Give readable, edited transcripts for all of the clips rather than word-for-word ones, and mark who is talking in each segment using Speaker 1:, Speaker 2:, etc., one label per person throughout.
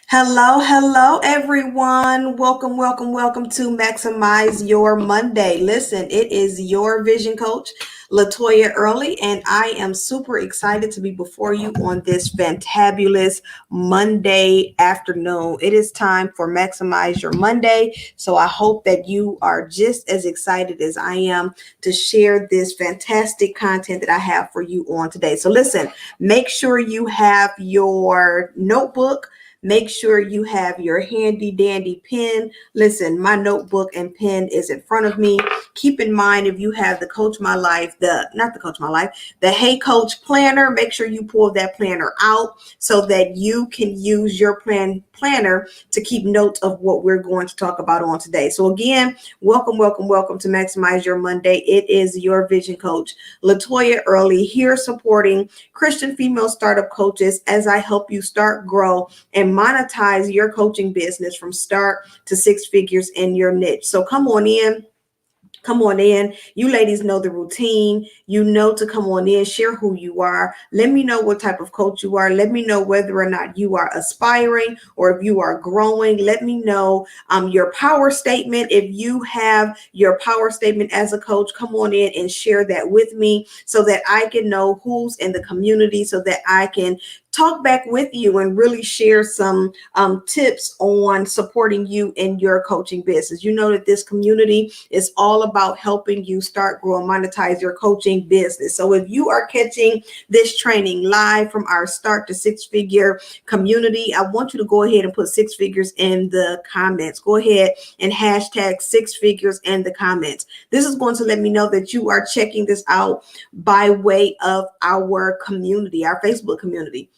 Speaker 1: Hello, everyone. Welcome to Maximize Your Monday. Listen, it is your Vision Coach LaToya Early, and I am super excited to be before you on this fantabulous Monday afternoon. It is time for Maximize Your Monday, so I hope that you are just as excited as I am to share this fantastic content that I have for you on today. So listen, make sure you have your notebook. Make sure you have your handy dandy pen. Listen, my notebook and pen is in front of me. Keep in mind, if you have the Coach My Life, the Hey Coach planner, make sure you pull that planner out so that you can use your planner to keep notes of what we're going to talk about on today. So again, welcome to Maximize Your Monday. It is your Vision Coach LaToya Early here supporting Christian female startup coaches as I help you start, grow, and monetize your coaching business from start to six figures in your niche. So come on in. You ladies know the routine. You know to come on in, share who you are. Let me know what type of coach you are. Let me know whether or not you are aspiring or if you are growing. Let me know your power statement. If you have your power statement as a coach, come on in and share that with me so that I can know who's in the community, so that I can talk back with you and really share some tips on supporting you in your coaching business. You know that this community is all about helping you start, grow, and monetize your coaching business. So if you are catching this training live from our start to six figure community, I want you to go ahead and put six figures in the comments. Go ahead and hashtag six figures in the comments. This is going to let me know that you are checking this out by way of our community, our Facebook community.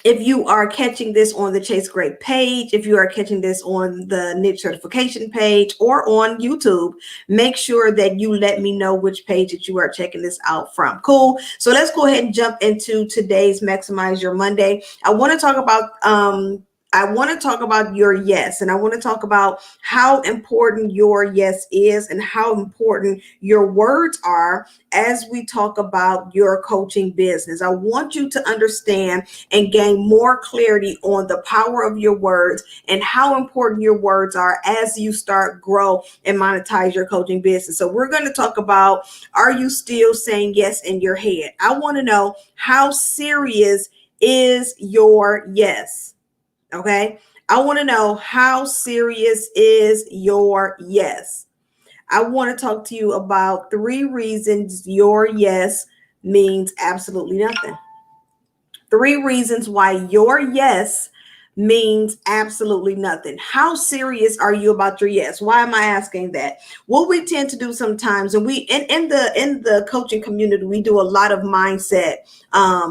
Speaker 1: If you are catching this on the Chase Great page, if you are catching this on the niche certification page or on YouTube, make sure that you let me know which page that you are checking this out from. Cool. So let's go ahead and jump into today's Maximize Your Monday. I want to talk about your yes, and I want to talk about how important your yes is and how important your words are as we talk about your coaching business. I want you to understand and gain more clarity on the power of your words and how important your words are as you start, grow, and monetize your coaching business. So we're going to talk about, are you still saying yes in your head? I want to know, how serious is your yes? Okay. I want to know, how serious is your yes? I want to talk to you about 3 reasons your yes means absolutely nothing. 3 reasons why your yes means absolutely nothing. How serious are you about your yes? Why am I asking that? What we tend to do sometimes, and we in the coaching community, we do a lot of mindset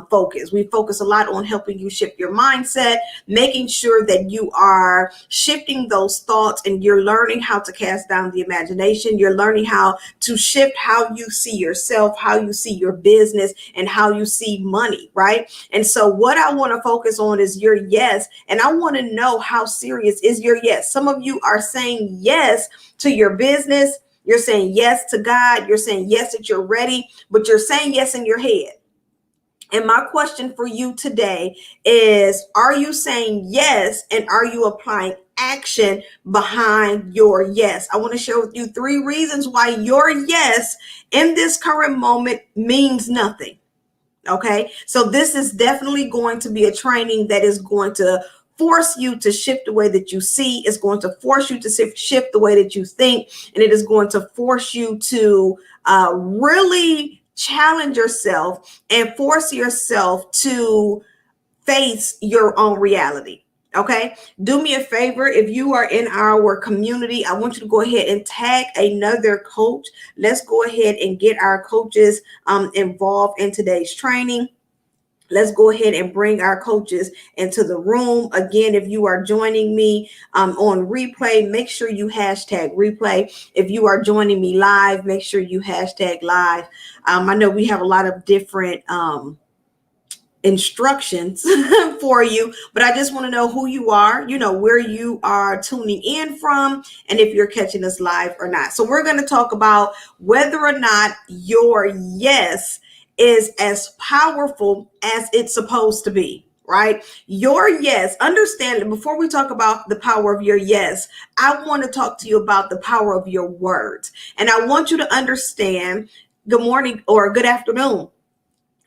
Speaker 1: focus. We focus a lot on helping you shift your mindset, making sure that you are shifting those thoughts and you're learning how to cast down the imagination. You're learning how to shift how you see yourself, how you see your business, and how you see money, right? And so what I want to focus on is your yes. And I want to know, how serious is your yes? Some of you are saying yes to your business. You're saying yes to God. You're saying yes that you're ready, but you're saying yes in your head. And my question for you today is, are you saying yes, and are you applying action behind your yes? I want to share with you 3 reasons why your yes in this current moment means nothing. Okay, so this is definitely going to be a training that is going to force you to shift the way that you see. It's going to force you to shift the way that you think, and it is going to force you to really challenge yourself and force yourself to face your own reality. Okay, do me a favor. If you are in our community, I want you to go ahead and tag another coach. Let's go ahead and get our coaches involved in today's training. Let's go ahead and bring our coaches into the room. Again, if you are joining me on replay, make sure you hashtag replay. If you are joining me live, make sure you hashtag live. I know we have a lot of different instructions for you, but I just want to know who you are, you know, where you are tuning in from, and if you're catching us live or not. So we're going to talk about whether or not your yes is as powerful as it's supposed to be. right? Your yes, understand that before we talk about the power of your yes, I want to talk to you about the power of your words. And I want you to understand, good morning or good afternoon.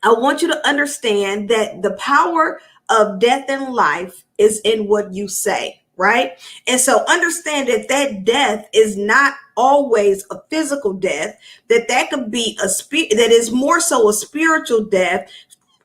Speaker 1: I want you to understand that the power of death and life is in what you say, right? And so understand that that death is not always a physical death, that could be a spirit, that is more so a spiritual death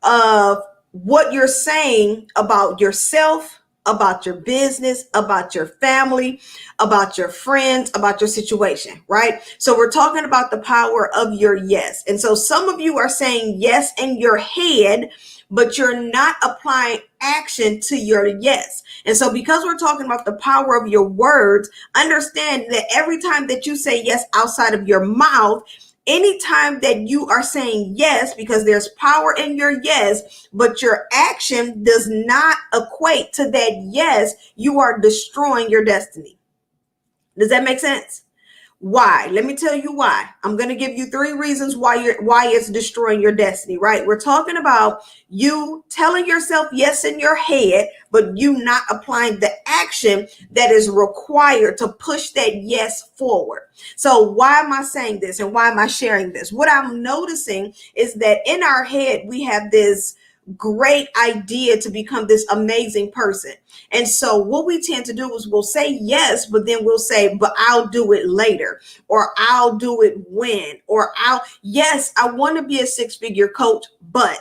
Speaker 1: of what you're saying about yourself, about your business, about your family, about your friends, about your situation, right? So we're talking about the power of your yes. And so some of you are saying yes in your head, but you're not applying action to your yes. And so because we're talking about the power of your words, understand that every time that you say yes outside of your mouth, anytime that you are saying yes, because there's power in your yes, but your action does not equate to that yes, you are destroying your destiny. Does that make sense? Why? Let me tell you why. I'm going to give you 3 reasons why it's destroying your destiny, right? We're talking about you telling yourself yes in your head, but you not applying the action that is required to push that yes forward. So why am I saying this and why am I sharing this? What I'm noticing is that in our head, we have this great idea to become this amazing person. And so what we tend to do is we'll say yes, but then we'll say, but I'll do it later, or I'll do it when, or yes, I want to be a 6-figure coach, but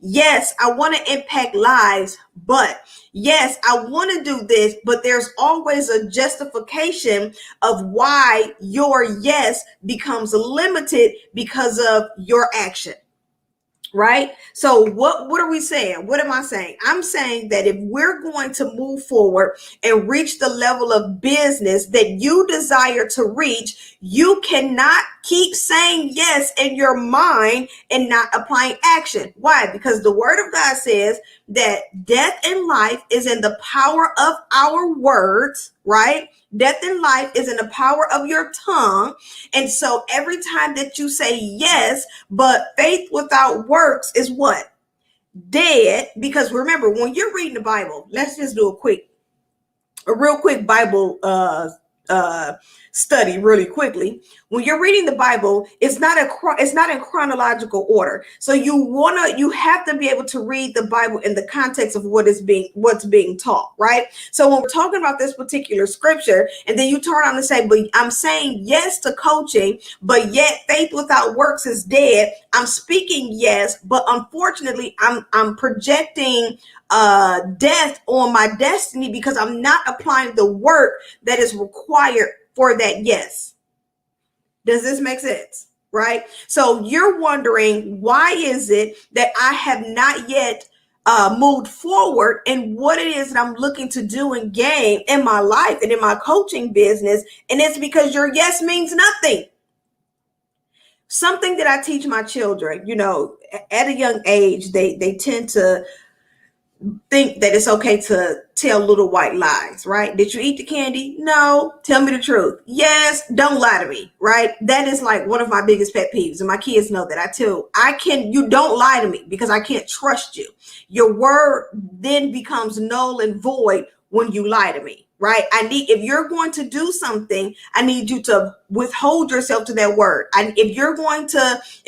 Speaker 1: yes, I want to impact lives, but yes, I want to do this, but there's always a justification of why your yes becomes limited because of your action. Right? So what are we saying? What am I saying? I'm saying that if we're going to move forward and reach the level of business that you desire to reach, you cannot keep saying yes in your mind and not applying action. Why? Because the word of God says that death and life is in the power of our words, right? Death and life is in the power of your tongue. And so every time that you say yes, but faith without works is what? Dead. Because remember, when you're reading the Bible, let's just do a real quick Bible study really quickly. When you're reading the Bible, it's not in chronological order. So you have to be able to read the Bible in the context of what's being taught, right? So when we're talking about this particular scripture, and then you turn on and say, but I'm saying yes to coaching, but yet faith without works is dead. I'm speaking yes, but unfortunately I'm projecting death on my destiny because I'm not applying the work that is required for that yes. Does this make sense? Right? So you're wondering, why is it that I have not yet moved forward in what it is that I'm looking to do and gain in my life and in my coaching business? And it's because your yes means nothing. Something that I teach my children, at a young age, they tend to think that it's okay to tell little white lies, right? Did you eat the candy? No. Tell me the truth. Yes. Don't lie to me, right? That is like one of my biggest pet peeves. And my kids know that. You don't lie to me because I can't trust you. Your word then becomes null and void when you lie to me, right? If you're going to do something, I need you to withhold yourself to that word. If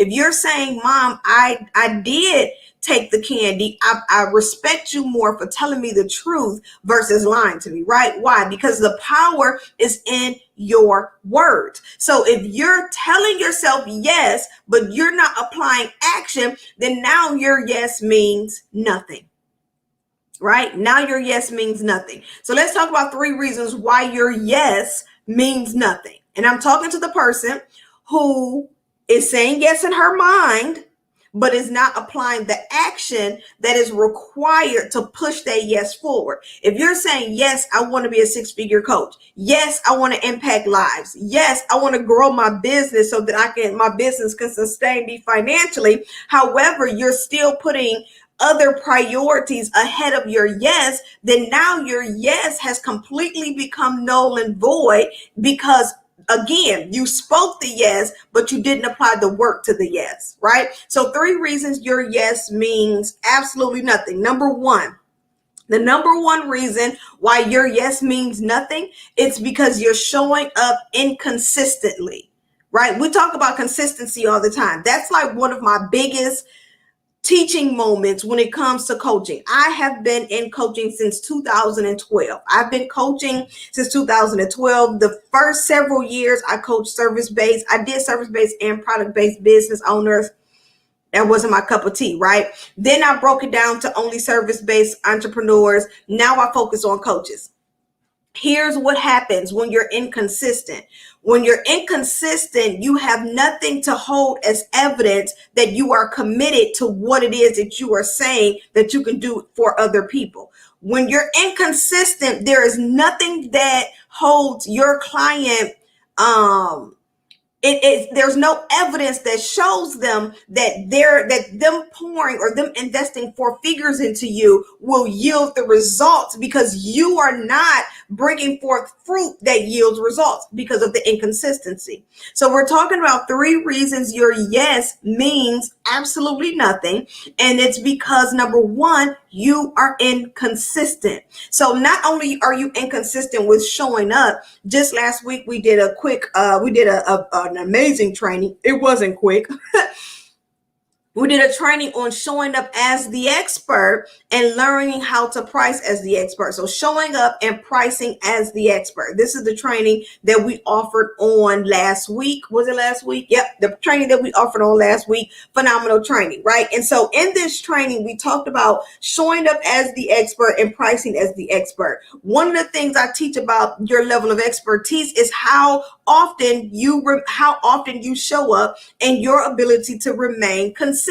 Speaker 1: you're saying, Mom, I did take the candy, I respect you more for telling me the truth versus lying to me, right? Why? Because the power is in your words. So if you're telling yourself yes, but you're not applying action, then now your yes means nothing. Right? Now your yes means nothing. So let's talk about 3 reasons why your yes means nothing. And I'm talking to the person who is saying yes in her mind, but is not applying the action that is required to push that yes forward. If you're saying, yes, I want to be a 6-figure coach. Yes, I want to impact lives. Yes, I want to grow my business so that my business can sustain me financially. However, you're still putting other priorities ahead of your yes, then now your yes has completely become null and void because again, you spoke the yes, but you didn't apply the work to the yes, right? So 3 reasons your yes means absolutely nothing. Number 1, The number one reason why your yes means nothing, it's because you're showing up inconsistently, right? We talk about consistency all the time. That's like one of my biggest teaching moments when it comes to coaching. I have been in coaching since 2012. I've been coaching since 2012. The first several years I coached service-based. I did service-based and product-based business owners. That wasn't my cup of tea, right? Then I broke it down to only service-based entrepreneurs. Now I focus on coaches. Here's what happens when you're inconsistent. When you're inconsistent, you have nothing to hold as evidence that you are committed to what it is that you are saying that you can do for other people. When you're inconsistent, there is nothing that holds your client there's no evidence that shows them that them pouring or them investing 4 figures into you will yield the results, because you are not bringing forth fruit that yields results because of the inconsistency. So we're talking about 3 reasons your yes means absolutely nothing. And it's because, number 1, you are inconsistent. So not only are you inconsistent with showing up, just last week we did an amazing training. It wasn't quick. We did a training on showing up as the expert and learning how to price as the expert. So showing up and pricing as the expert. This is the training that we offered on last week. Was it last week? Yep. The training that we offered on last week. Phenomenal training, right? And so in this training, we talked about showing up as the expert and pricing as the expert. One of the things I teach about your level of expertise is how often you show up and your ability to remain consistent.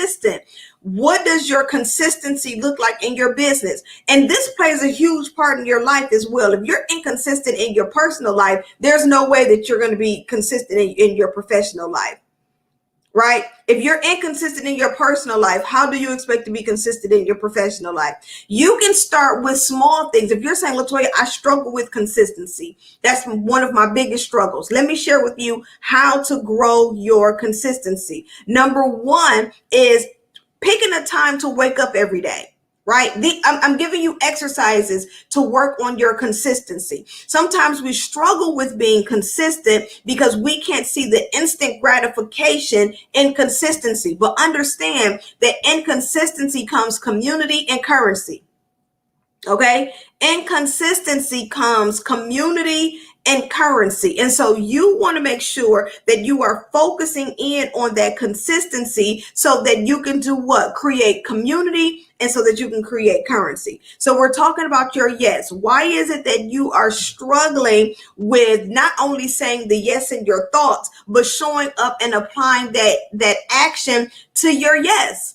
Speaker 1: What does your consistency look like in your business? And this plays a huge part in your life as well. If you're inconsistent in your personal life, there's no way that you're going to be consistent in your professional life, right? If you're inconsistent in your personal life, how do you expect to be consistent in your professional life? You can start with small things. If you're saying, LaToya, I struggle with consistency. That's one of my biggest struggles. Let me share with you how to grow your consistency. Number 1 is picking a time to wake up every day. Right? I'm giving you exercises to work on your consistency. Sometimes we struggle with being consistent because we can't see the instant gratification in consistency. But understand that in consistency comes community and currency. Okay? Inconsistency comes community and currency. And so you want to make sure that you are focusing in on that consistency so that you can do what? Create community, and so that you can create currency. So we're talking about your yes. Why is it that you are struggling with not only saying the yes in your thoughts, but showing up and applying that action to your yes?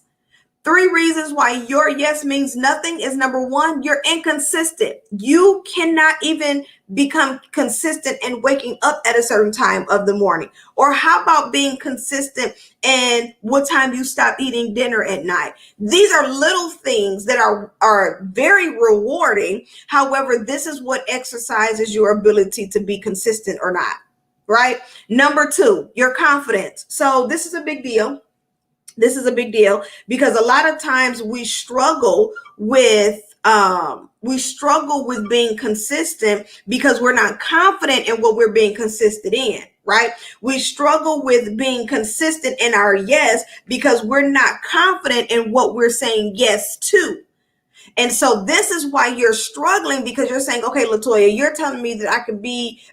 Speaker 1: 3 reasons why your yes means nothing is, number 1, you're inconsistent. You cannot even become consistent in waking up at a certain time of the morning. Or how about being consistent in what time you stop eating dinner at night? These are little things that are very rewarding. However, this is what exercises your ability to be consistent or not, right? Number 2, your confidence. So this is a big deal. This is a big deal because a lot of times we struggle with being consistent because we're not confident in what we're being consistent in, right? We struggle with being consistent in our yes because we're not confident in what we're saying yes to. And so this is why you're struggling, because you're saying, okay, LaToya, you're telling me that I can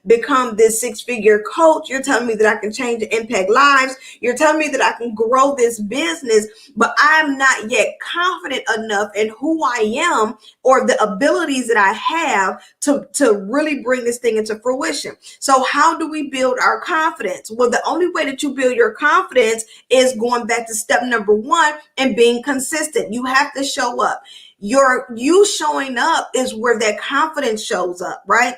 Speaker 1: become this 6-figure coach. You're telling me that I can change and impact lives. You're telling me that I can grow this business, but I'm not yet confident enough in who I am or the abilities that I have to really bring this thing into fruition. So how do we build our confidence? Well, the only way that you build your confidence is going back to step number 1 and being consistent. You have to show up. You showing up is where that confidence shows up, right?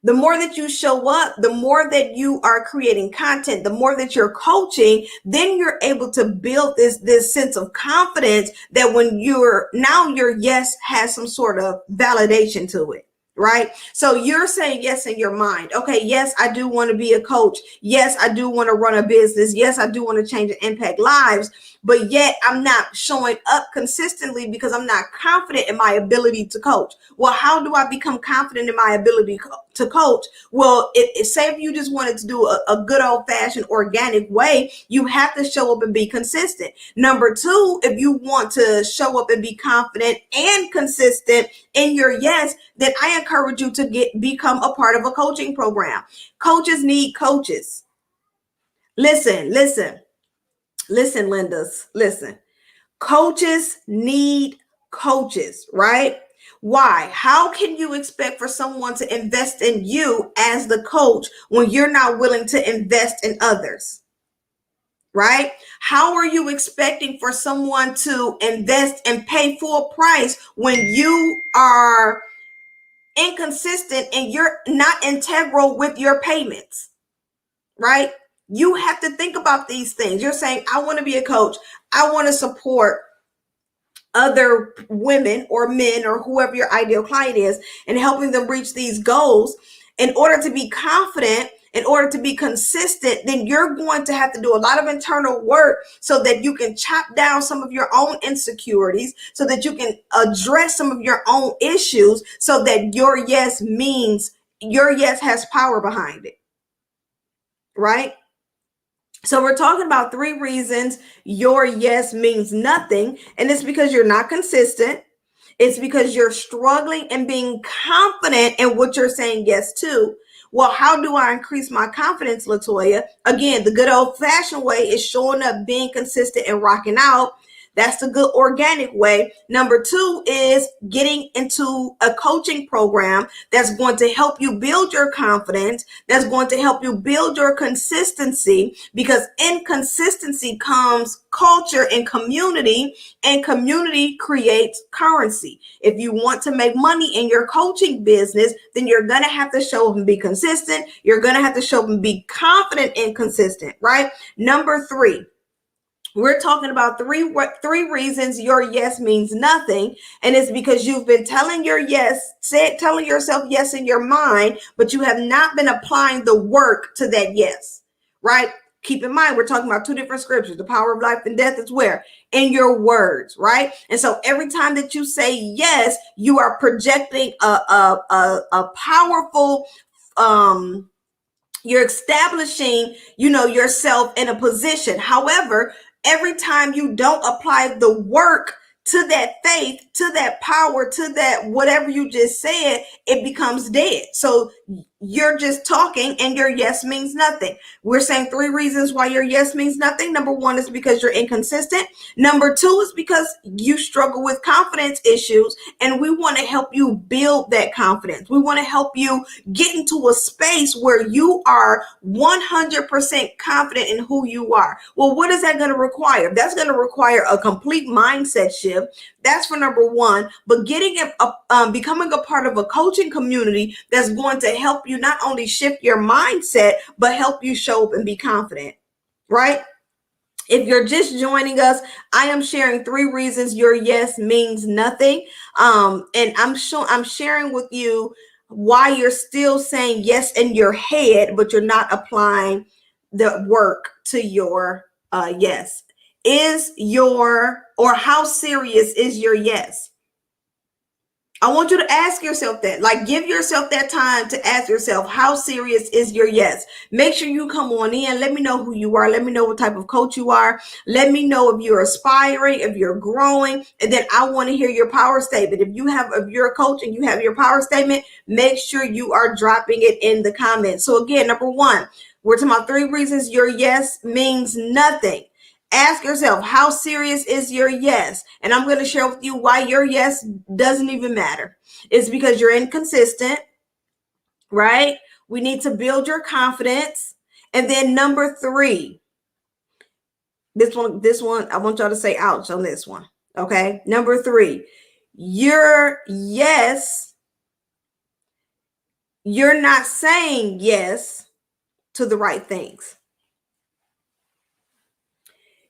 Speaker 1: The more that you show up, the more that you are creating content, the more that you're coaching, then you're able to build this sense of confidence that when your yes has some sort of validation to it. Right? So you're saying yes in your mind. Okay, yes, I do want to be a coach. Yes, I do want to run a business. Yes, I do want to change and impact lives. but yet I'm not showing up consistently because I'm not confident in my ability to coach. Well, how do I become confident in my ability to coach? Well, say if you just wanted to do a good old fashioned organic way, you have to show up and be consistent. Number two, if you want to show up and be confident and consistent in your yes, then I encourage you to become a part of a coaching program. Coaches need coaches. Listen, Lindas, listen. Coaches need coaches, right? Why? How can you expect for someone to invest in you as the coach when you're not willing to invest in others? Right? How are you expecting for someone to invest and pay full price when you are inconsistent and you're not integral with your payments? Right? You have to think about these things. You're saying, I want to be a coach. I want to support other women or men or whoever your ideal client is and helping them reach these goals. In order to be confident, in order to be consistent, then you're going to have to do a lot of internal work so that you can chop down some of your own insecurities, so that you can address some of your own issues, so that your yes has power behind it. Right? So we're talking about 3 reasons your yes means nothing. And it's because you're not consistent. It's because you're struggling and being confident in what you're saying yes to. Well, how do I increase my confidence, LaToya? Again, the good old fashioned way is showing up, being consistent, and rocking out. That's the good organic way. Number 2 is getting into a coaching program that's going to help you build your confidence, that's going to help you build your consistency, because in consistency comes culture and community creates currency. If you want to make money in your coaching business, then you're going to have to show up and be consistent. You're going to have to show up and be confident and consistent, right? Number 3. We're talking about three reasons your yes means nothing. And it's because you've been telling telling yourself yes in your mind, but you have not been applying the work to that yes, right? Keep in mind, we're talking about 2 different scriptures. The power of life and death is where? In your words, right? And so every time that you say yes, you are projecting a powerful, you're establishing, yourself in a position. However, every time you don't apply the work to that faith, to that power, to that whatever you just said, it becomes dead. So you're just talking and your yes means nothing. We're saying 3 reasons why your yes means nothing. Number 1 is because you're inconsistent. Number 2 is because you struggle with confidence issues, and we want to help you build that confidence. We want to help you get into a space where you are 100% confident in who you are. Well, what is that going to require? That's going to require a complete mindset shift. That's for number 1. But becoming a part of a coaching community that's going to help you not only shift your mindset, but help you show up and be confident, right? If you're just joining us, I am sharing 3 reasons your yes means nothing. And I'm sharing with you why you're still saying yes in your head, but you're not applying the work to your yes. How serious is your yes? I want you to ask yourself that. Like, give yourself that time to ask yourself, how serious is your yes? Make sure you come on in. Let me know who you are. Let me know what type of coach you are. Let me know if you're aspiring, if you're growing. And then I want to hear your power statement. If you're a coach and you have your power statement, make sure you are dropping it in the comments. So again, number 1, we're talking about 3 reasons your yes means nothing. Ask yourself, how serious is your yes? And I'm going to share with you why your yes doesn't even matter. It's because you're inconsistent, right? We need to build your confidence. And then number 3, this one, I want y'all to say ouch on this one. Okay. Number 3, your yes, you're not saying yes to the right things.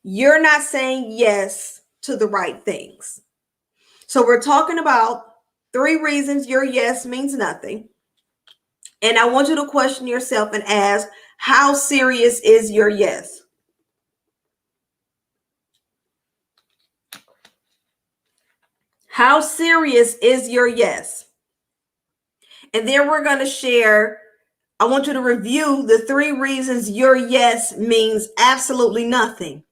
Speaker 1: You're not saying yes to the right things. So we're talking about 3 reasons your yes means nothing. And I want you to question yourself and ask, how serious is your yes? How serious is your yes? And then we're going to share, I want you to review the 3 reasons your yes means absolutely nothing.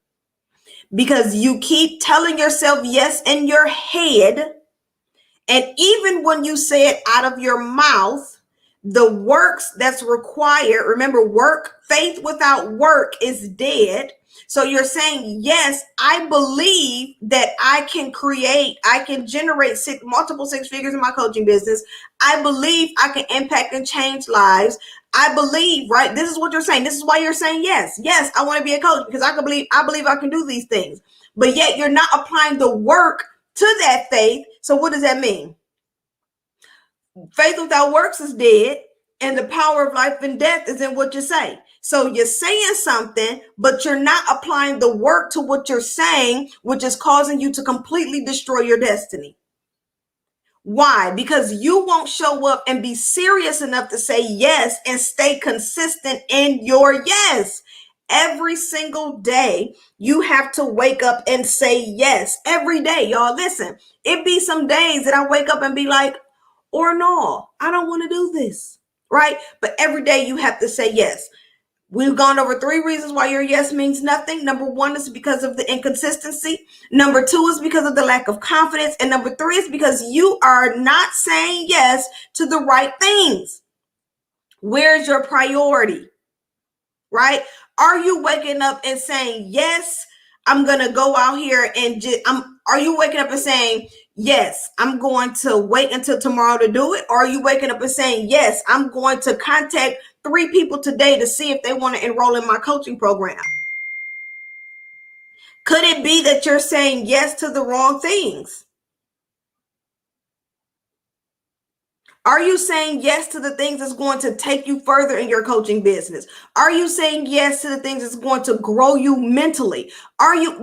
Speaker 1: Because you keep telling yourself yes in your head, and even when you say it out of your mouth, the works that's required, remember, faith without work is dead. So you're saying, yes, I believe that I can generate multiple 6 figures in my coaching business. I believe I can impact and change lives. I believe, right? This is what you're saying. This is why you're saying yes. Yes, I want to be a coach because I believe I can do these things. But yet you're not applying the work to that faith. So what does that mean? Faith without works is dead, and the power of life and death is in what you say. So you're saying something, but you're not applying the work to what you're saying, which is causing you to completely destroy your destiny. Why? Because you won't show up and be serious enough to say yes and stay consistent in your yes. Every single day, you have to wake up and say yes. Every day, y'all. Listen, it be some days that I wake up and be like, or no, I don't want to do this, right? But every day you have to say yes. We've gone over 3 reasons why your yes means nothing. Number 1 is because of the inconsistency. Number 2 is because of the lack of confidence. And number 3 is because you are not saying yes to the right things. Where's your priority, right? Are you waking up and saying, yes, I'm going to go out here and are you waking up and saying, yes, I'm going to wait until tomorrow to do it? Or are you waking up and saying, yes, I'm going to contact 3 people today to see if they want to enroll in my coaching program? Could it be that you're saying yes to the wrong things? Are you saying yes to the things that's going to take you further in your coaching business? Are you saying yes to the things that's going to grow you mentally?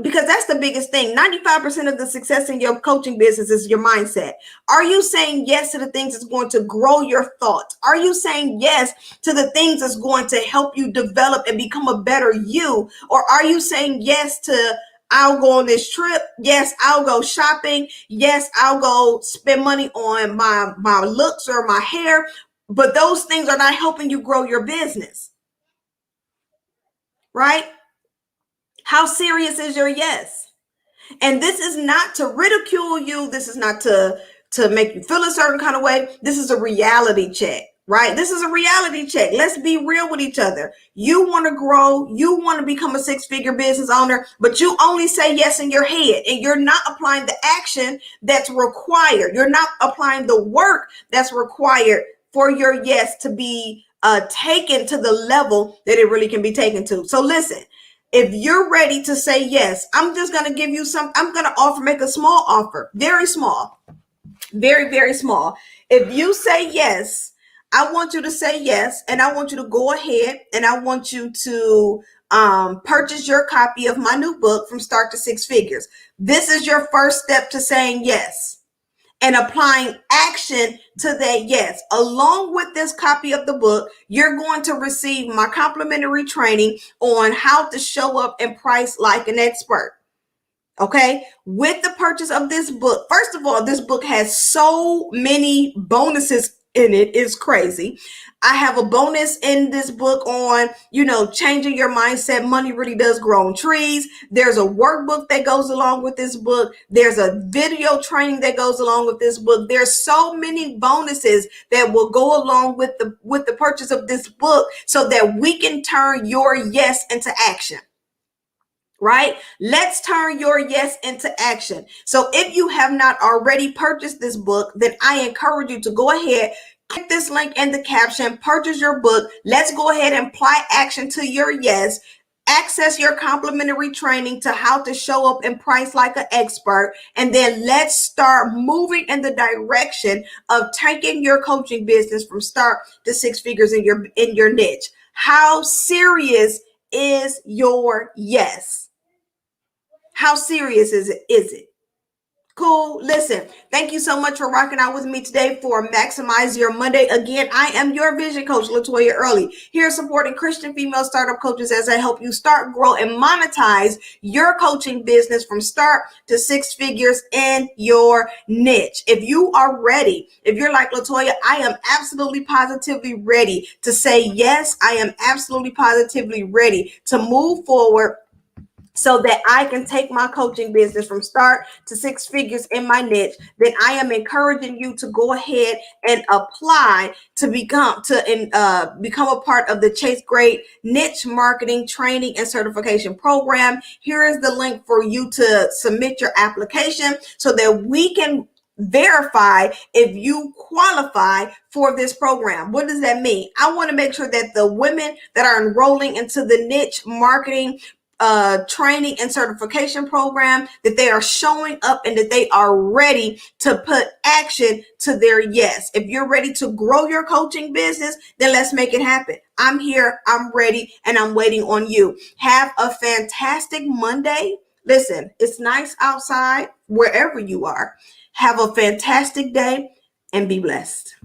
Speaker 1: Because that's the biggest thing. 95% of the success in your coaching business is your mindset. Are you saying yes to the things that's going to grow your thoughts? Are you saying yes to the things that's going to help you develop and become a better you? Or are you saying yes to, I'll go on this trip. Yes, I'll go shopping. Yes, I'll go spend money on my looks or my hair. But those things are not helping you grow your business, right? How serious is your yes? And this is not to ridicule you. This is not to make you feel a certain kind of way. This is a reality check. Right? This is a reality check. Let's be real with each other. You want to grow. You want to become a 6-figure business owner, but you only say yes in your head and you're not applying the action that's required. You're not applying the work that's required for your yes to be taken to the level that it really can be taken to. So listen, if you're ready to say yes, I'm just going to give you I'm going to make a small offer, very small, very, very small. If you say yes, I want you to say yes, and I want you to go ahead and I want you to purchase your copy of my new book, From Start to 6 Figures. This is your first step to saying yes and applying action to that yes. Along with this copy of the book, you're going to receive my complimentary training on how to show up and price like an expert. Okay, with the purchase of this book, first of all, this book has so many bonuses in it. It's crazy. I have a bonus in this book on, changing your mindset. Money really does grow on trees. There's a workbook that goes along with this book. There's a video training that goes along with this book. There's so many bonuses that will go along with the purchase of this book so that we can turn your yes into action. Right? Let's turn your yes into action. So if you have not already purchased this book, then I encourage you to go ahead, click this link in the caption, purchase your book. Let's go ahead and apply action to your yes. Access your complimentary training to how to show up and price like an expert. And then let's start moving in the direction of taking your coaching business from start to 6 figures in your niche. How serious is your yes? How serious is it? Cool. Listen, thank you so much for rocking out with me today for Maximize Your Monday. Again, I am your vision coach, LaToya Early, here supporting Christian female startup coaches as I help you start, grow, and monetize your coaching business from start to six figures in your niche. If you are ready, if you're like LaToya, I am absolutely positively ready to say yes. I am absolutely positively ready to move forward so that I can take my coaching business from start to six figures in my niche, then I am encouraging you to go ahead and apply to become a part of the Chase Grade Niche Marketing Training and Certification Program. Here is the link for you to submit your application so that we can verify if you qualify for this program. What does that mean? I want to make sure that the women that are enrolling into the niche marketing training and certification program, that they are showing up and that they are ready to put action to their yes. If you're ready to grow your coaching business, then let's make it happen. I'm here, I'm ready, and I'm waiting on you. Have a fantastic Monday. Listen, it's nice outside wherever you are. Have a fantastic day and be blessed.